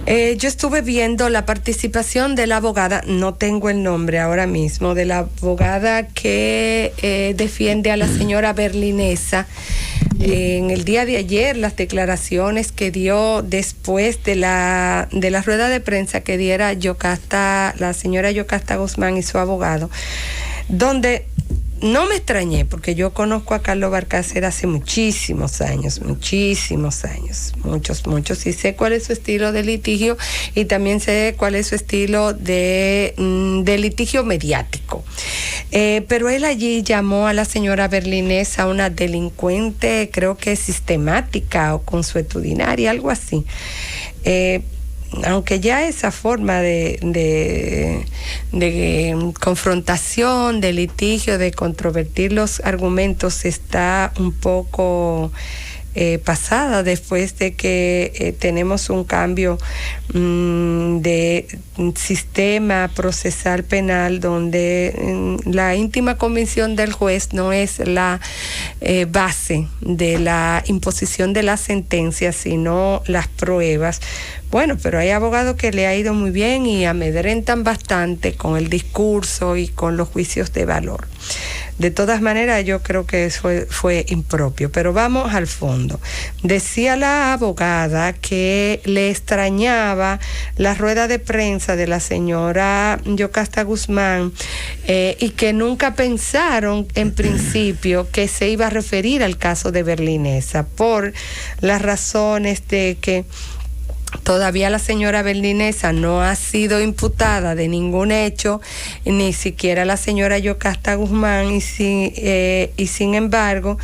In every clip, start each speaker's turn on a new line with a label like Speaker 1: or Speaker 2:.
Speaker 1: Yo estuve viendo la participación de la abogada, no tengo el nombre ahora mismo, de la abogada que defiende a la señora Berlinesa. En el día de ayer, las declaraciones que dio después de la rueda de prensa que diera la señora Yocasta Guzmán y su abogado, donde no me extrañé, porque yo conozco a Carlos Balcácer hace muchísimos años, muchos, y sé cuál es su estilo de litigio y también sé cuál es su estilo de litigio mediático. Pero él allí llamó a la señora Berlinesa una delincuente, creo que sistemática o consuetudinaria, algo así. Aunque ya esa forma de confrontación, de litigio, de controvertir los argumentos está un poco pasada después de que tenemos un cambio de sistema procesal penal donde la íntima convicción del juez no es la base de la imposición de la sentencia, sino las pruebas. Bueno, pero hay abogados que le ha ido muy bien y amedrentan bastante con el discurso y con los juicios de valor. De todas maneras, yo creo que eso fue impropio, pero vamos al fondo. Decía la abogada que le extrañaba la rueda de prensa de la señora Yocasta Guzmán y que nunca pensaron en principio que se iba a referir al caso de Berlinesa por las razones de que todavía la señora Berlinesa no ha sido imputada de ningún hecho, ni siquiera la señora Yocasta Guzmán, y sin embargo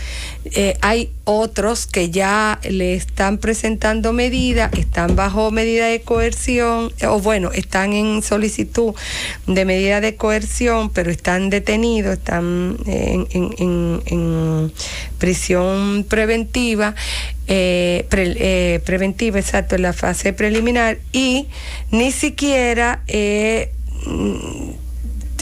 Speaker 1: hay otros que ya le están presentando medidas, están bajo medida de coerción, o bueno, están en solicitud de medida de coerción, pero están detenidos, están en prisión preventiva, preventiva, exacto, en la fase preliminar, y ni siquiera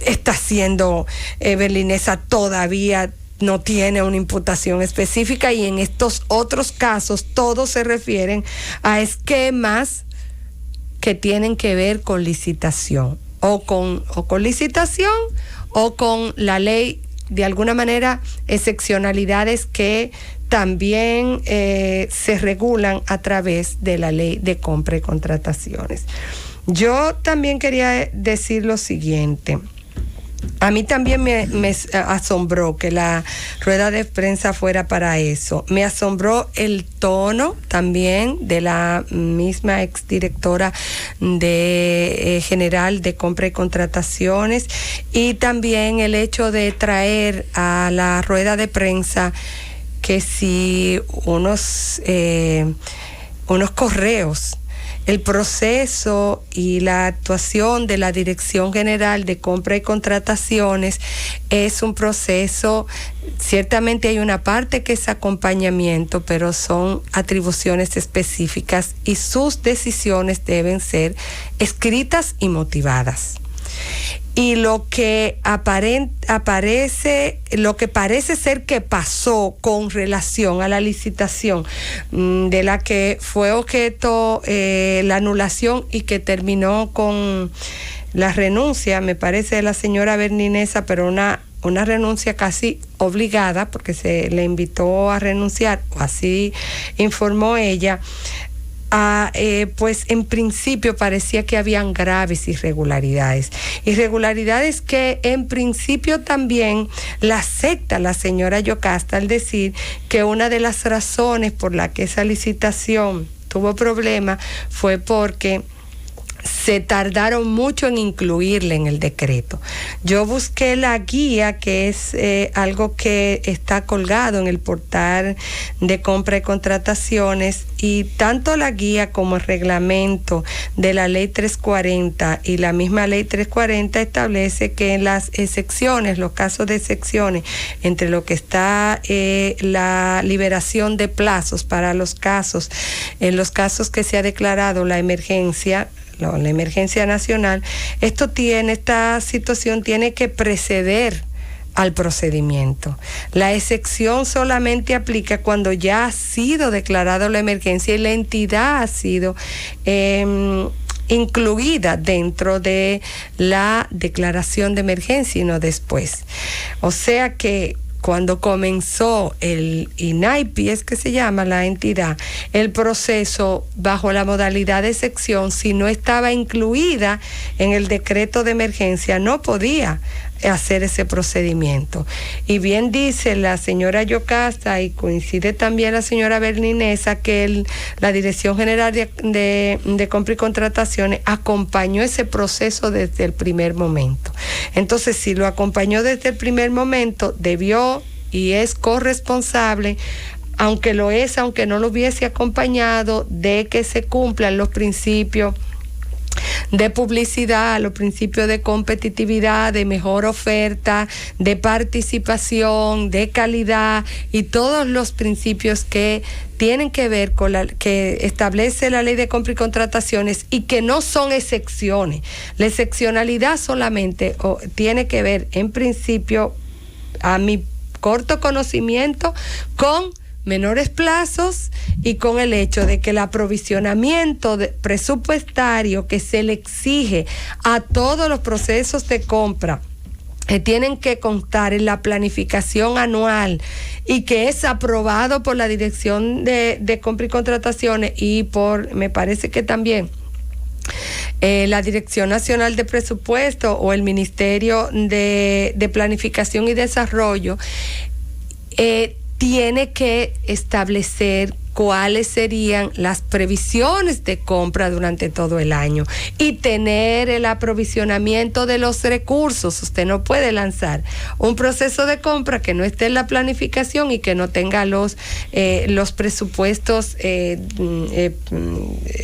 Speaker 1: está siendo Berlinesa, todavía no tiene una imputación específica, y en estos otros casos todos se refieren a esquemas que tienen que ver con licitación o con licitación o con la ley, de alguna manera excepcionalidades que también se regulan a través de la ley de compra y contrataciones. Yo también quería decir lo siguiente. A mí también me asombró que la rueda de prensa fuera para eso. Me asombró el tono también de la misma exdirectora general de compra y contrataciones, y también el hecho de traer a la rueda de prensa que si unos correos, el proceso y la actuación de la Dirección General de Compra y Contrataciones es un proceso, ciertamente hay una parte que es acompañamiento, pero son atribuciones específicas y sus decisiones deben ser escritas y motivadas. Y lo que parece ser que pasó con relación a la licitación de la que fue objeto la anulación y que terminó con la renuncia, me parece, de la señora Berlinesa, pero una renuncia casi obligada, porque se le invitó a renunciar, o así informó ella. Pues en principio parecía que habían graves irregularidades que en principio también la acepta la señora Yocasta, al decir que una de las razones por la que esa licitación tuvo problemas fue porque se tardaron mucho en incluirle en el decreto. Yo busqué la guía, que es algo que está colgado en el portal de compra y contrataciones, y tanto la guía como el reglamento de la ley 340 y la misma ley 340 establece que en las excepciones, los casos de excepciones, entre lo que está la liberación de plazos para los casos, en los casos que se ha declarado la emergencia nacional, esta situación tiene que preceder al procedimiento. La excepción solamente aplica cuando ya ha sido declarada la emergencia y la entidad ha sido incluida dentro de la declaración de emergencia y no después. O sea que cuando comenzó el INAIPI, es que se llama la entidad, el proceso bajo la modalidad de excepción, si no estaba incluida en el decreto de emergencia, no podía hacer ese procedimiento. Y bien dice la señora Yocasta, y coincide también la señora Berninesa, que la Dirección General de Compra y Contrataciones acompañó ese proceso desde el primer momento. Entonces, si lo acompañó desde el primer momento, debió y es corresponsable, aunque no lo hubiese acompañado, de que se cumplan los principios de publicidad, los principios de competitividad, de mejor oferta, de participación, de calidad y todos los principios que tienen que ver con que establece la Ley de Compra y Contrataciones y que no son excepciones. La excepcionalidad solamente tiene que ver, en principio, a mi corto conocimiento, con menores plazos y con el hecho de que el aprovisionamiento presupuestario que se le exige a todos los procesos de compra tienen que constar en la planificación anual y que es aprobado por la Dirección de Compra y Contrataciones y me parece que también la Dirección Nacional de Presupuesto o el Ministerio de Planificación y Desarrollo, tiene que establecer cuáles serían las previsiones de compra durante todo el año y tener el aprovisionamiento de los recursos. Usted no puede lanzar un proceso de compra que no esté en la planificación y que no tenga los presupuestos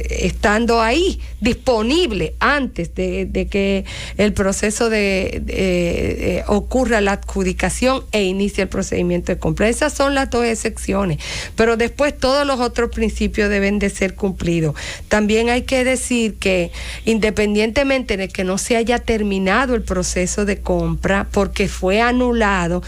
Speaker 1: estando ahí disponible antes de que el proceso ocurra la adjudicación e inicie el procedimiento de compra. Esas son las dos excepciones, pero después todos los otros principios deben de ser cumplidos. También hay que decir que independientemente de que no se haya terminado el proceso de compra, porque fue anulado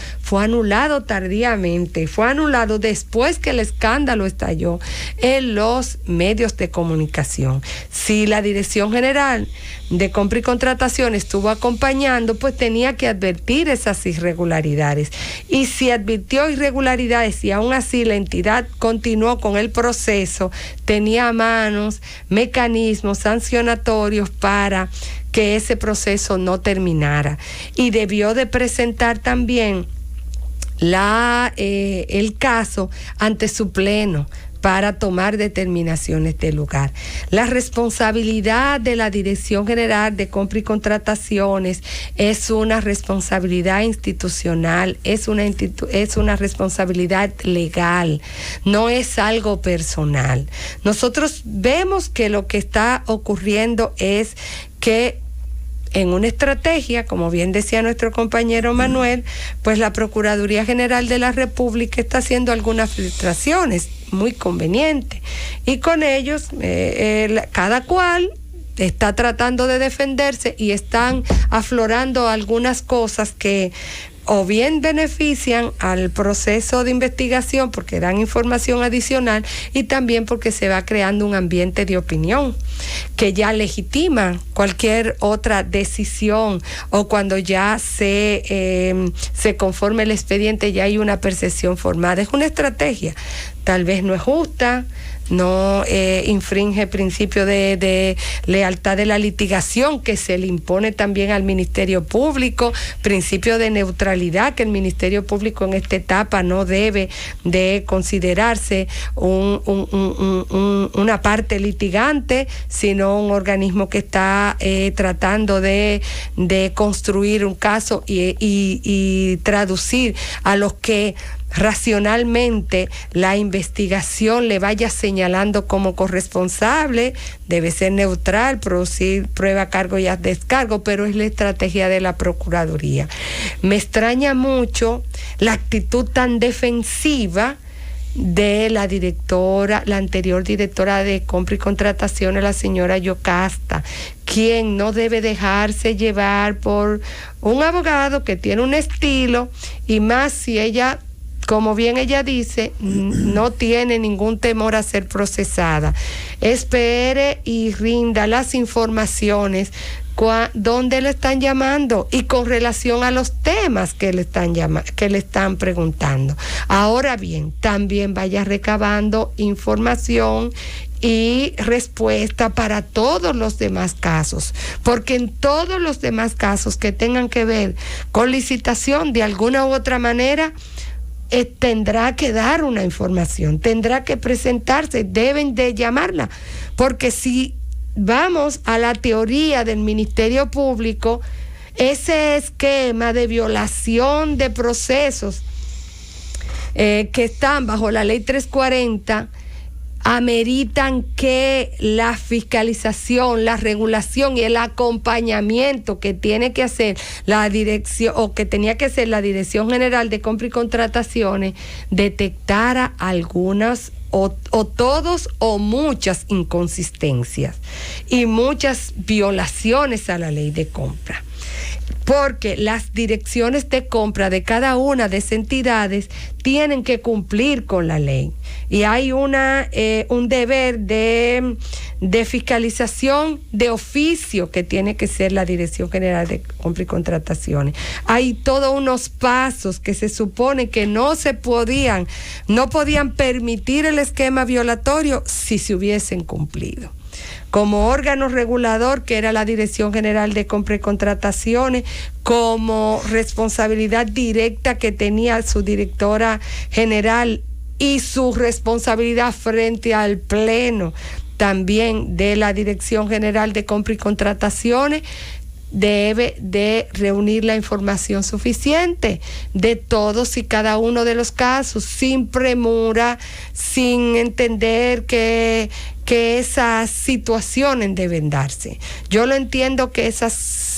Speaker 1: tardíamente, fue anulado después que el escándalo estalló en los medios de comunicación. Si la Dirección General de Compra y Contratación estuvo acompañando, pues tenía que advertir esas irregularidades. Y si advirtió irregularidades y aún así la entidad continuó con el proceso, tenía a manos mecanismos sancionatorios para que ese proceso no terminara. Y debió de presentar también el caso ante su pleno para tomar determinaciones del lugar. La responsabilidad de la Dirección General de Compra y Contrataciones es una responsabilidad institucional, es una responsabilidad legal, no es algo personal. Nosotros vemos que lo que está ocurriendo es que en una estrategia, como bien decía nuestro compañero Manuel, pues la Procuraduría General de la República está haciendo algunas filtraciones muy convenientes y con ellos cada cual está tratando de defenderse y están aflorando algunas cosas que o bien benefician al proceso de investigación porque dan información adicional y también porque se va creando un ambiente de opinión que ya legitima cualquier otra decisión o cuando ya se conforme el expediente ya hay una percepción formada. Es una estrategia, tal vez no es justa, no infringe el principio de lealtad de la litigación que se le impone también al Ministerio Público, principio de neutralidad que el Ministerio Público en esta etapa no debe de considerarse una parte litigante, sino un organismo que está tratando de construir un caso y traducir a los que racionalmente la investigación le vaya señalando como corresponsable, debe ser neutral, producir prueba, cargo y descargo, pero es la estrategia de la Procuraduría. Me extraña mucho la actitud tan defensiva de la anterior directora de Compra y Contrataciones, la señora Yocasta, quien no debe dejarse llevar por un abogado que tiene un estilo, y más si ella, como bien ella dice, no tiene ningún temor a ser procesada. Espere y rinda las informaciones donde le están llamando y con relación a los temas que le están preguntando. Ahora bien, también vaya recabando información y respuesta para todos los demás casos, porque en todos los demás casos que tengan que ver con licitación de alguna u otra manera, tendrá que dar una información, tendrá que presentarse, deben de llamarla, porque si vamos a la teoría del Ministerio Público, ese esquema de violación de procesos que están bajo la ley 340 ameritan que la fiscalización, la regulación y el acompañamiento que tiene que hacer la dirección, o que tenía que hacer la Dirección General de Compra y Contrataciones, detectara algunas o todos o muchas inconsistencias y muchas violaciones a la ley de compra. Porque las direcciones de compra de cada una de esas entidades tienen que cumplir con la ley. Y hay un deber de fiscalización de oficio que tiene que ser la Dirección General de Compra y Contrataciones. Hay todos unos pasos que se supone que no podían permitir el esquema violatorio si se hubiesen cumplido. Como órgano regulador, que era la Dirección General de Compra y Contrataciones, como responsabilidad directa que tenía su directora general y su responsabilidad frente al Pleno también de la Dirección General de Compra y Contrataciones, debe de reunir la información suficiente de todos y cada uno de los casos, sin premura, sin entender que esas situaciones deben darse. Yo lo entiendo que esas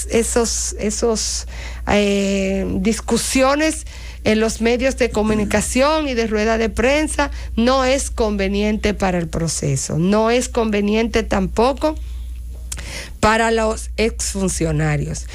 Speaker 1: discusiones en los medios de comunicación y de rueda de prensa no es conveniente para el proceso, no es conveniente tampoco para los exfuncionarios.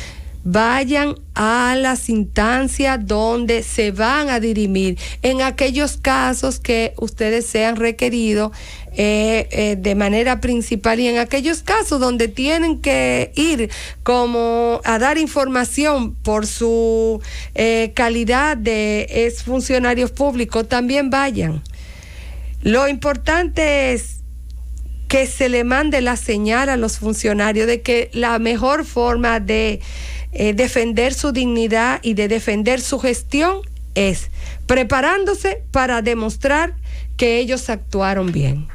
Speaker 1: Vayan a las instancias donde se van a dirimir en aquellos casos que ustedes sean requeridos de manera principal, y en aquellos casos donde tienen que ir como a dar información por su calidad de exfuncionarios públicos, también vayan. Lo importante es que se le mande la señal a los funcionarios de que la mejor forma de defender su dignidad y de defender su gestión es preparándose para demostrar que ellos actuaron bien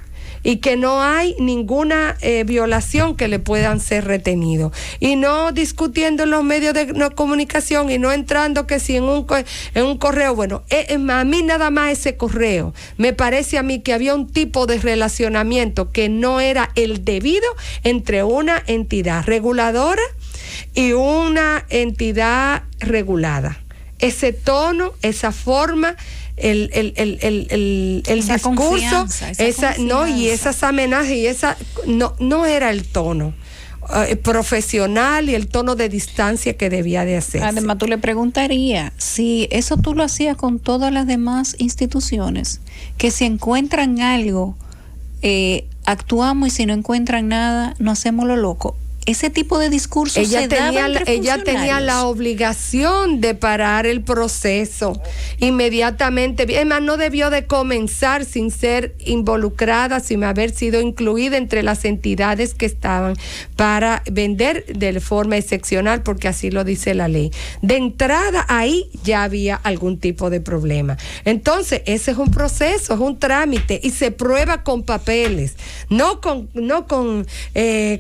Speaker 1: y que no hay ninguna violación que le puedan ser retenidos, y no discutiendo en los medios de comunicación y no entrando que si en un correo, bueno, a mí nada más ese correo, me parece a mí que había un tipo de relacionamiento que no era el debido entre una entidad reguladora y una entidad regulada. Ese tono, esa forma, el esa discurso, y esas amenazas, y no era el tono profesional y el tono de distancia que debía de hacerse.
Speaker 2: Además, tú le preguntarías si eso tú lo hacías con todas las demás instituciones, que si encuentran algo, actuamos, y si no encuentran nada, no hacemos lo loco. Ese tipo de discurso ella
Speaker 1: tenía la obligación de parar el proceso inmediatamente. Además, no debió de comenzar sin ser involucrada, sin haber sido incluida entre las entidades que estaban para vender de forma excepcional, porque así lo dice la ley. De entrada, ahí ya había algún tipo de problema. Entonces, ese es un proceso, es un trámite, y se prueba con papeles, no con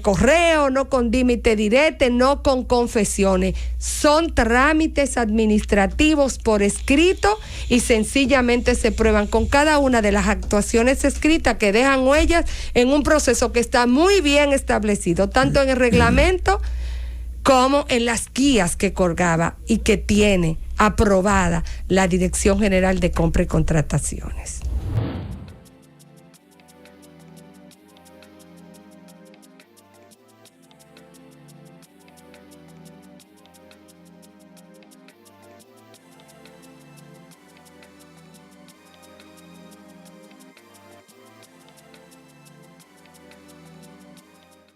Speaker 1: correo, no con dímite direte, no con confesiones. Son trámites administrativos por escrito y sencillamente se prueban con cada una de las actuaciones escritas que dejan huellas en un proceso que está muy bien establecido, tanto en el reglamento como en las guías que colgaba y que tiene aprobada la Dirección General de Compra y Contrataciones.